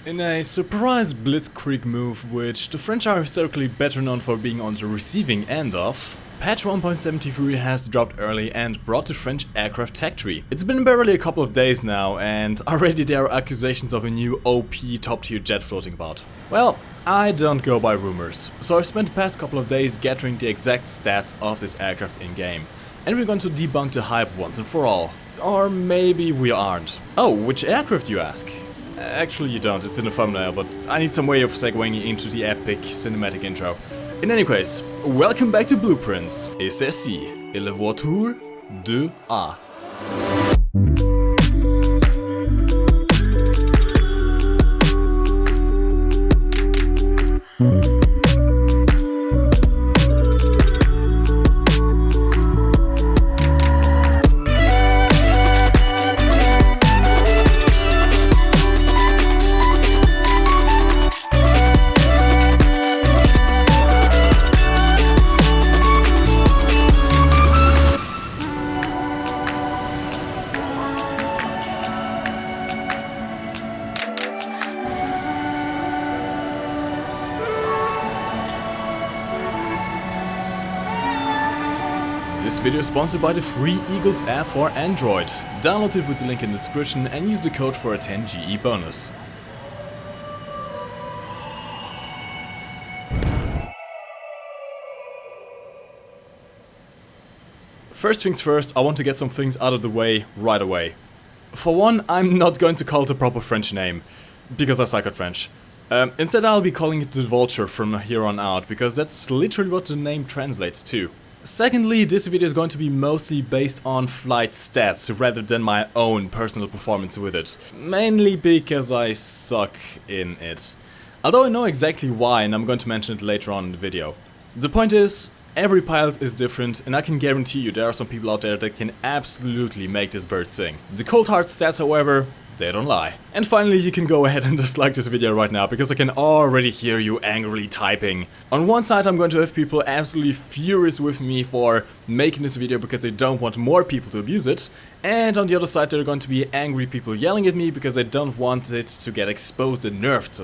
In a surprise blitzkrieg move, which the French are historically better known for being on the receiving end of, patch 1.73 has dropped early and brought the French aircraft tech tree. It's been barely a couple of days now, and already there are accusations of a new OP top tier jet floating about. Well, I don't go by rumors, so I've spent the past couple of days gathering the exact stats of this aircraft in game. And we're going to debunk the hype once and for all. Or maybe we aren't. Oh, which aircraft you ask? Actually you don't, it's in the thumbnail, but I need some way of segueing into the epic cinematic intro. In any case, welcome back to BluePrints. Et ceci est la voiture de A. This video is sponsored by the free Eagles app for Android. Download it with the link in the description and use the code for a 10 GE bonus. First things first, I want to get some things out of the way right away. For one, I'm not going to call it a proper French name, because I suck at French. Instead I'll be calling it the Vulture from here on out, because that's literally what the name translates to. Secondly, this video is going to be mostly based on flight stats rather than my own personal performance with it. Mainly because I suck in it. Although I know exactly why, and I'm going to mention it later on in the video. The point is, every pilot is different, and I can guarantee you there are some people out there that can absolutely make this bird sing. The cold hard stats, however, they don't lie. And finally, you can go ahead and dislike this video right now, because I can already hear you angrily typing. On one side, I'm going to have people absolutely furious with me for making this video because they don't want more people to abuse it. And on the other side, there are going to be angry people yelling at me because they don't want it to get exposed and nerfed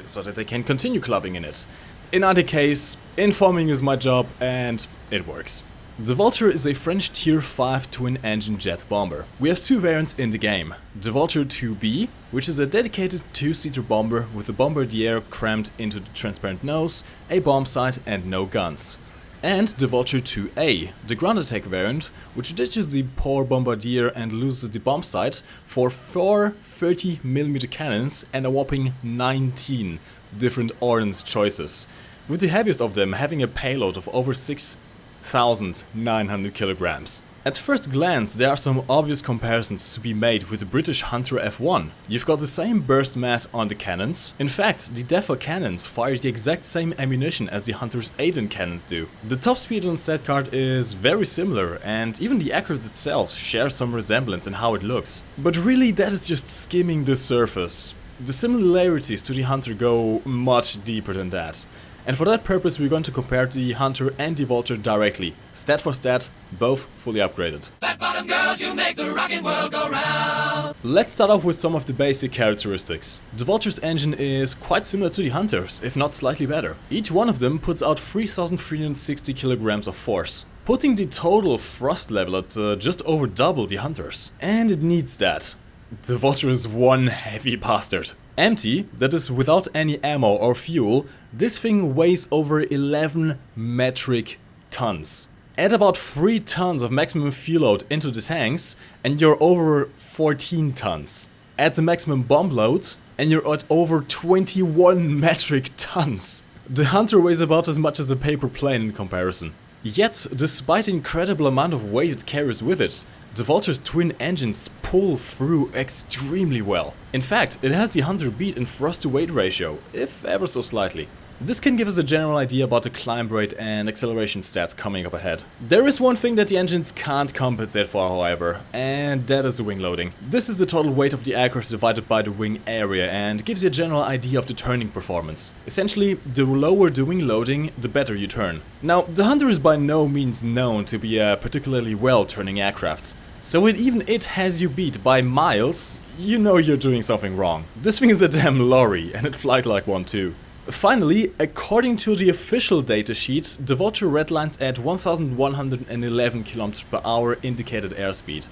so that they can continue clubbing in it. In either case, informing is my job, and it works. The Vulture is a French Tier 5 twin-engine jet bomber. We have two variants in the game. The Vulture 2B, which is a dedicated two-seater bomber with a bombardier crammed into the transparent nose, a bomb sight and no guns. And the Vulture 2A, the ground attack variant, which ditches the poor bombardier and loses the bomb sight for 4 30mm cannons and a whopping 19 different ordnance choices, with the heaviest of them having a payload of over 6,900 kilograms. At first glance, there are some obvious comparisons to be made with the British Hunter F1. You've got the same burst mass on the cannons. In fact, the Defo cannons fire the exact same ammunition as the Hunter's Aiden cannons do. The top speed on the stat card is very similar, and even the aircraft itself shares some resemblance in how it looks. But really, that is just skimming the surface. The similarities to the Hunter go much deeper than that. And for that purpose, we're going to compare the Hunter and the Vulture directly, stat for stat, both fully upgraded. Fat bottom girls, you make the rockin' world go round. Let's start off with some of the basic characteristics. The Vulture's engine is quite similar to the Hunter's, if not slightly better. Each one of them puts out 3,360 kilograms of force, putting the total thrust level at just over double the Hunter's. And it needs that. The Vulture is one heavy bastard. Empty, that is without any ammo or fuel, this thing weighs over 11 metric tons. Add about 3 tons of maximum fuel load into the tanks and you're over 14 tons. Add the maximum bomb load and you're at over 21 metric tons. The Hunter weighs about as much as a paper plane in comparison. Yet, despite the incredible amount of weight it carries with it, the Vulture's twin engines pull through extremely well. In fact, it has the Hunter beat in thrust to weight ratio, if ever so slightly. This can give us a general idea about the climb rate and acceleration stats coming up ahead. There is one thing that the engines can't compensate for, however, and that is the wing loading. This is the total weight of the aircraft divided by the wing area and gives you a general idea of the turning performance. Essentially, the lower the wing loading, the better you turn. Now, the Hunter is by no means known to be a particularly well turning aircraft. So even it has you beat by miles, you know you're doing something wrong. This thing is a damn lorry, and it flies like one too. Finally, according to the official datasheet, the Vulture redlines at 1111 km per hour indicated airspeed.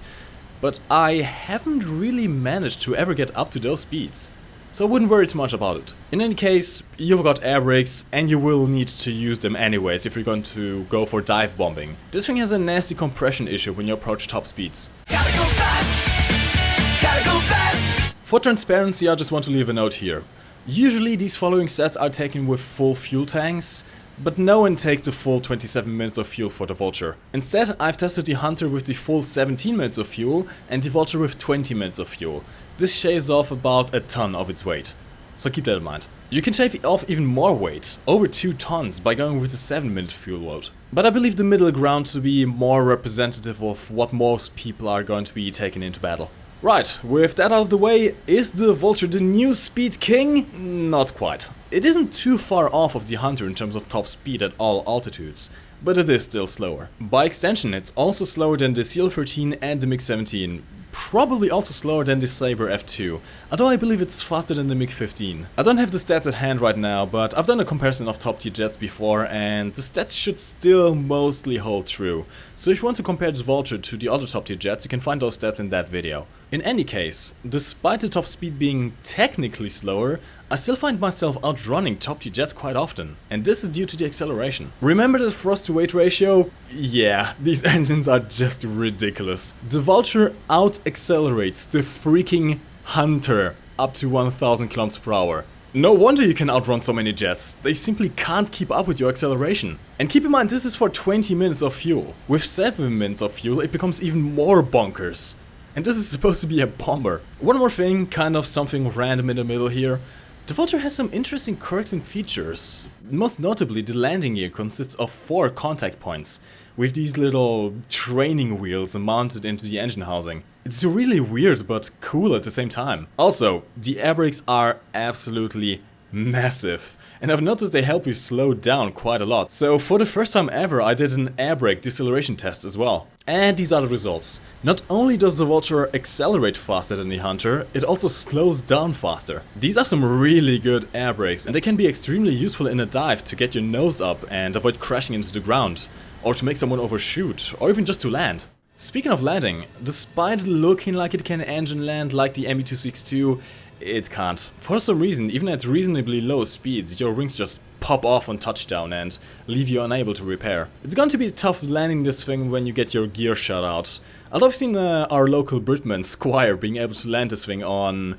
But I haven't really managed to ever get up to those speeds, so I wouldn't worry too much about it. In any case, you've got air brakes and you will need to use them anyways if you're going to go for dive bombing. This thing has a nasty compression issue when you approach top speeds. Gotta go fast. Gotta go fast. For transparency, I just want to leave a note here. Usually these following stats are taken with full fuel tanks, but no one takes the full 27 minutes of fuel for the Vulture. Instead, I've tested the Hunter with the full 17 minutes of fuel and the Vulture with 20 minutes of fuel. This shaves off about a ton of its weight, so keep that in mind. You can shave off even more weight, over 2 tons, by going with the 7-minute fuel load. But I believe the middle ground to be more representative of what most people are going to be taking into battle. Right, with that out of the way, is the Vulture the new speed king? Not quite. It isn't too far off of the Hunter in terms of top speed at all altitudes, but it is still slower. By extension, it's also slower than the CL13 and the MiG-17, probably also slower than the Sabre F2, although I believe it's faster than the MiG-15. I don't have the stats at hand right now, but I've done a comparison of top tier jets before, and the stats should still mostly hold true. So if you want to compare the Vulture to the other top tier jets, you can find those stats in that video. In any case, despite the top speed being technically slower, I still find myself outrunning top tier jets quite often, and this is due to the acceleration. Remember the thrust to weight ratio? Yeah, these engines are just ridiculous. The Vulture out-accelerates the freaking Hunter up to 1000 km per hour. No wonder you can outrun so many jets, they simply can't keep up with your acceleration. And keep in mind, this is for 20 minutes of fuel. With 7 minutes of fuel, it becomes even more bonkers. And this is supposed to be a bomber. One more thing, kind of something random in the middle here. The Vulture has some interesting quirks and features. Most notably, the landing gear consists of 4 contact points, with these little training wheels mounted into the engine housing. It's really weird but cool at the same time. Also, the air brakes are absolutely massive, and I've noticed they help you slow down quite a lot. So for the first time ever, I did an air brake deceleration test as well. And these are the results. Not only does the Vulture accelerate faster than the Hunter, it also slows down faster. These are some really good air brakes, and they can be extremely useful in a dive to get your nose up and avoid crashing into the ground, or to make someone overshoot, or even just to land. Speaking of landing, despite looking like it can engine land like the ME262, it can't. For some reason, even at reasonably low speeds, your wings just pop off on touchdown and leave you unable to repair. It's going to be tough landing this thing when you get your gear shut out. Although I've seen our local Britman, Squire, being able to land this thing on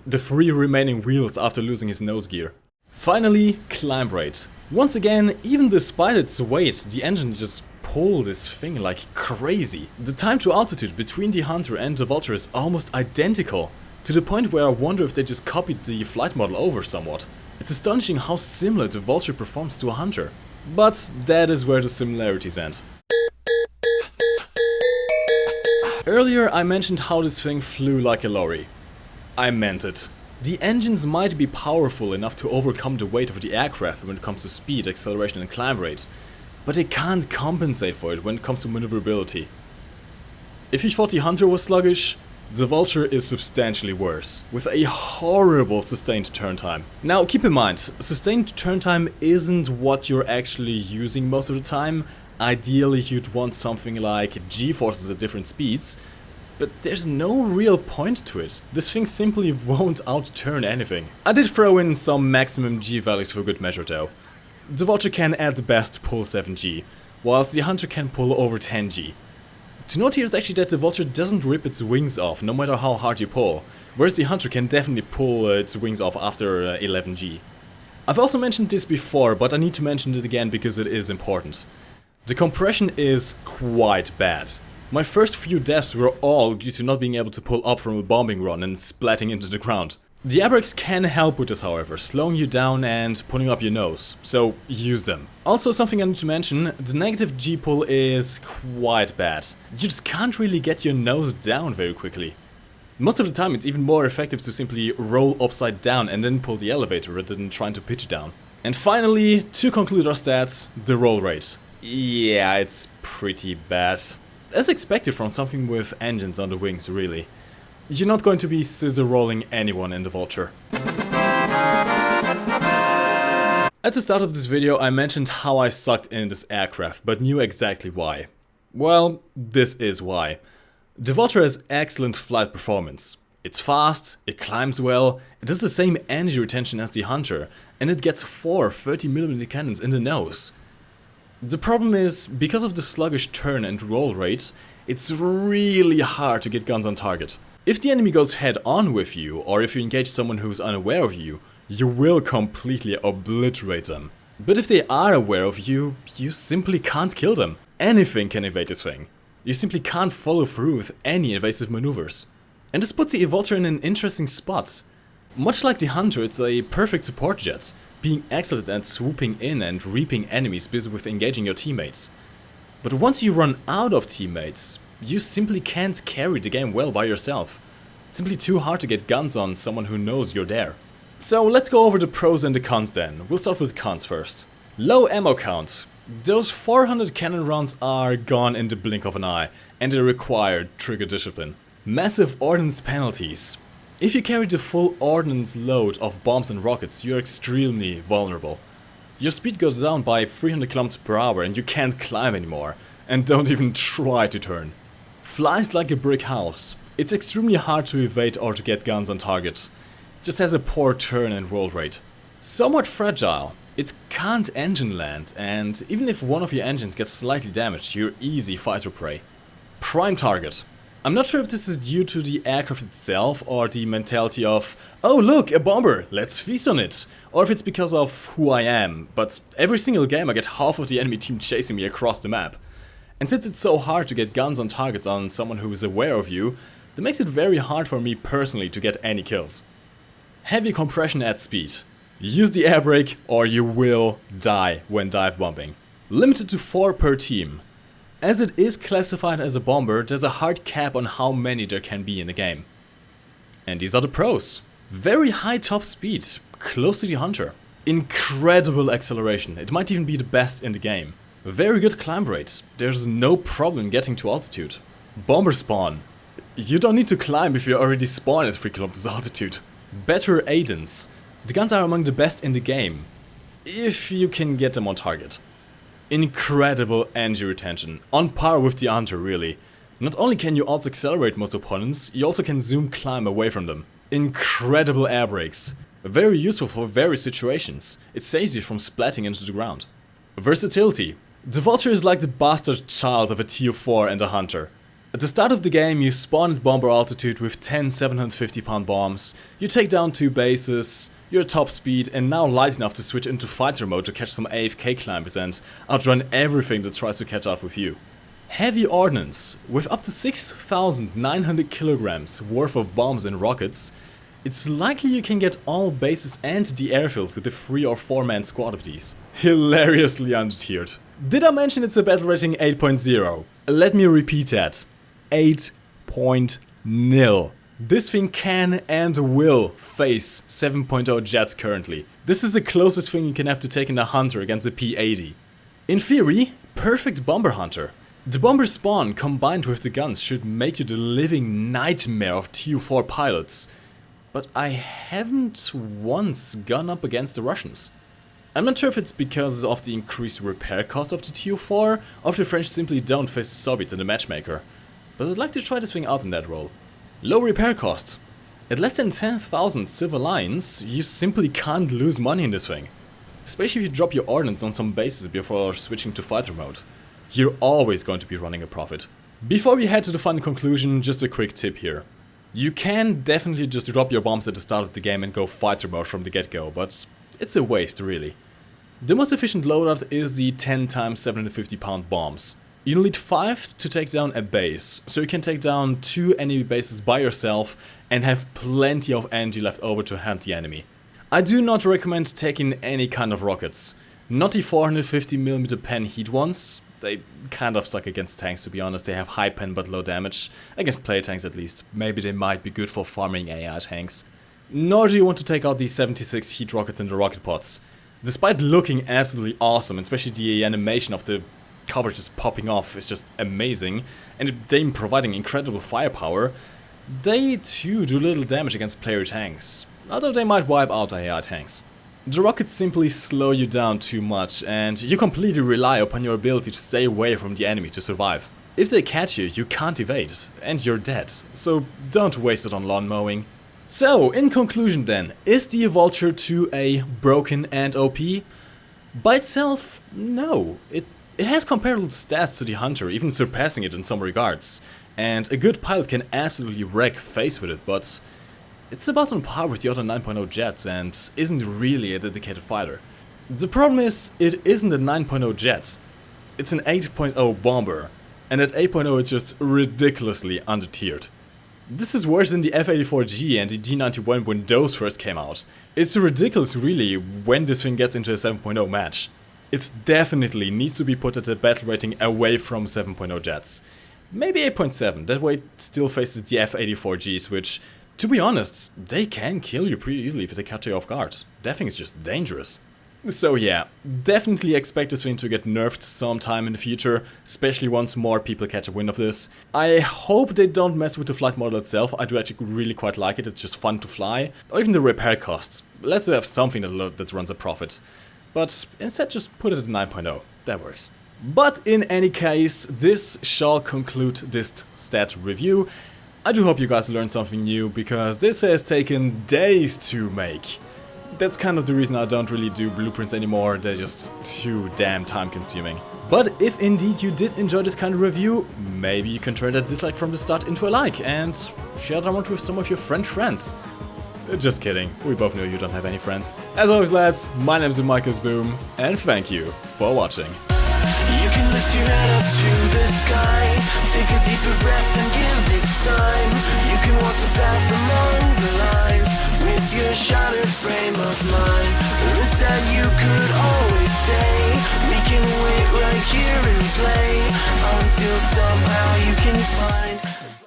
the 3 remaining wheels after losing his nose gear. Finally, climb rate. Once again, even despite its weight, the engine just pull this thing like crazy. The time to altitude between the Hunter and the Vulture is almost identical, to the point where I wonder if they just copied the flight model over somewhat. It's astonishing how similar the Vulture performs to a Hunter. But that is where the similarities end. Earlier I mentioned how this thing flew like a lorry. I meant it. The engines might be powerful enough to overcome the weight of the aircraft when it comes to speed, acceleration and climb rate, but they can't compensate for it when it comes to maneuverability. If you thought the Hunter was sluggish, the Vulture is substantially worse, with a horrible sustained turn time. Now keep in mind, sustained turn time isn't what you're actually using most of the time. Ideally you'd want something like G-forces at different speeds, but there's no real point to it. This thing simply won't outturn anything. I did throw in some maximum G values for good measure though. The Vulture can at best pull 7G, whilst the Hunter can pull over 10G. To note here is actually that the Vulture doesn't rip its wings off, no matter how hard you pull, whereas the Hunter can definitely pull its wings off after 11G. I've also mentioned this before, but I need to mention it again because it is important. The compression is quite bad. My first few deaths were all due to not being able to pull up from a bombing run and splatting into the ground. The air brakes can help with this however, slowing you down and putting up your nose, so use them. Also something I need to mention, the negative G pull is quite bad. You just can't really get your nose down very quickly. Most of the time it's even more effective to simply roll upside down and then pull the elevator rather than trying to pitch down. And finally, to conclude our stats, the roll rate. Yeah, it's pretty bad. As expected from something with engines on the wings, really. You're not going to be scissor rolling anyone in the Vulture. At the start of this video I mentioned how I sucked in this aircraft, but knew exactly why. Well, this is why. The Vulture has excellent flight performance. It's fast, it climbs well, it has the same energy retention as the Hunter, and it gets 4 30mm cannons in the nose. The problem is, because of the sluggish turn and roll rates, it's really hard to get guns on target. If the enemy goes head on with you, or if you engage someone who's unaware of you, you will completely obliterate them. But if they are aware of you, you simply can't kill them. Anything can evade this thing. You simply can't follow through with any evasive maneuvers. And this puts the Vulture in an interesting spot. Much like the Hunter, it's a perfect support jet, being excellent at swooping in and reaping enemies busy with engaging your teammates. But once you run out of teammates, you simply can't carry the game well by yourself. It's simply too hard to get guns on someone who knows you're there. So let's go over the pros and the cons then. We'll start with cons first. Low ammo count. Those 400 cannon rounds are gone in the blink of an eye, and they require trigger discipline. Massive ordnance penalties. If you carry the full ordnance load of bombs and rockets, you're extremely vulnerable. Your speed goes down by 300 km per hour and you can't climb anymore. And don't even try to turn. Flies like a brick house. It's extremely hard to evade or to get guns on target. It just has a poor turn and roll rate. Somewhat fragile. It can't engine land, and even if one of your engines gets slightly damaged, you're easy fighter prey. Prime target. I'm not sure if this is due to the aircraft itself or the mentality of, oh look, a bomber, let's feast on it, or if it's because of who I am, but every single game I get half of the enemy team chasing me across the map. And since it's so hard to get guns on targets on someone who is aware of you, that makes it very hard for me personally to get any kills. Heavy compression at speed. Use the air brake or you will die when dive bombing. Limited to 4 per team. As it is classified as a bomber, there's a hard cap on how many there can be in the game. And these are the pros. Very high top speed, close to the Hunter. Incredible acceleration, it might even be the best in the game. Very good climb rate, there's no problem getting to altitude. Bomber spawn. You don't need to climb if you already spawn at 3 km altitude. Better aidance. The guns are among the best in the game, if you can get them on target. Incredible energy retention, on par with the Hunter really. Not only can you also accelerate most opponents, you also can zoom climb away from them. Incredible air brakes, very useful for various situations, it saves you from splatting into the ground. Versatility. The Vulture is like the bastard child of a Tier 4 and a Hunter. At the start of the game you spawn at bomber altitude with 10 750-pound bombs, you take down 2 bases, you're at top speed and now light enough to switch into fighter mode to catch some AFK climbers and outrun everything that tries to catch up with you. Heavy ordnance. With up to 6,900 kilograms worth of bombs and rockets, it's likely you can get all bases and the airfield with a 3 or 4 man squad of these. Hilariously undertiered. Did I mention it's a battle rating 8.0? Let me repeat that. 8.0. This thing can and will face 7.0 jets currently. This is the closest thing you can have to take in a Hunter against a P-80. In theory, perfect bomber Hunter. The bomber spawn combined with the guns should make you the living nightmare of TU4 pilots. But I haven't once gone up against the Russians. I'm not sure if it's because of the increased repair cost of the TU4 or if the French simply don't face the Soviets in the matchmaker. But I'd like to try this thing out in that role. Low repair cost. At less than 10,000 silver lions, you simply can't lose money in this thing. Especially if you drop your ordnance on some bases before switching to fighter mode. You're always going to be running a profit. Before we head to the final conclusion, just a quick tip here. You can definitely just drop your bombs at the start of the game and go fighter mode from the get-go, but it's a waste really. The most efficient loadout is the 10 times 750-pound bombs. You'll need 5 to take down a base, so you can take down 2 enemy bases by yourself and have plenty of energy left over to hand the enemy. I do not recommend taking any kind of rockets. Not the 450mm pen heat ones, they kind of suck against tanks to be honest, they have high pen but low damage. Against player tanks at least, maybe they might be good for farming AI tanks. Nor do you want to take out these 76 heat rockets in the rocket pods. Despite looking absolutely awesome, especially the animation of the coverage is popping off is just amazing, and them providing incredible firepower, they too do little damage against player tanks, although they might wipe out AI tanks. The rockets simply slow you down too much, and you completely rely upon your ability to stay away from the enemy to survive. If they catch you, you can't evade, and you're dead, so don't waste it on lawn mowing. So, in conclusion then, is the Vulture 2A broken and OP? By itself, no. It has comparable stats to the Hunter, even surpassing it in some regards, and a good pilot can absolutely wreck face with it, but it's about on par with the other 9.0 jets and isn't really a dedicated fighter. The problem is, it isn't a 9.0 jet, it's an 8.0 bomber, and at 8.0 it's just ridiculously undertiered. This is worse than the F-84G and the G91 when those first came out. It's ridiculous really when this thing gets into a 7.0 match. It definitely needs to be put at a battle rating away from 7.0 jets. Maybe 8.7, that way it still faces the F-84Gs, which, to be honest, they can kill you pretty easily if they catch you off guard. That thing is just dangerous. So yeah, definitely expect this thing to get nerfed sometime in the future, especially once more people catch a wind of this. I hope they don't mess with the flight model itself. I do actually really quite like it, it's just fun to fly. Or even the repair costs. Let's have something that runs a profit. But instead just put it at 9.0, that works. But in any case, this shall conclude this stat review. I do hope you guys learned something new, because this has taken days to make. That's kind of the reason I don't really do blueprints anymore, they're just too damn time consuming. But if indeed you did enjoy this kind of review, maybe you can turn that dislike from the start into a like and share it around with some of your French friends. Just kidding, we both know you don't have any friends. As always lads, my name is MikeGoesBoom, and thank you for watching. You can lift your head up to the sky, take a deeper breath and give it time. You can walk the path among the lines with your shattered frame of mind. Instead you could always stay. We can wait right here and play until somehow you can find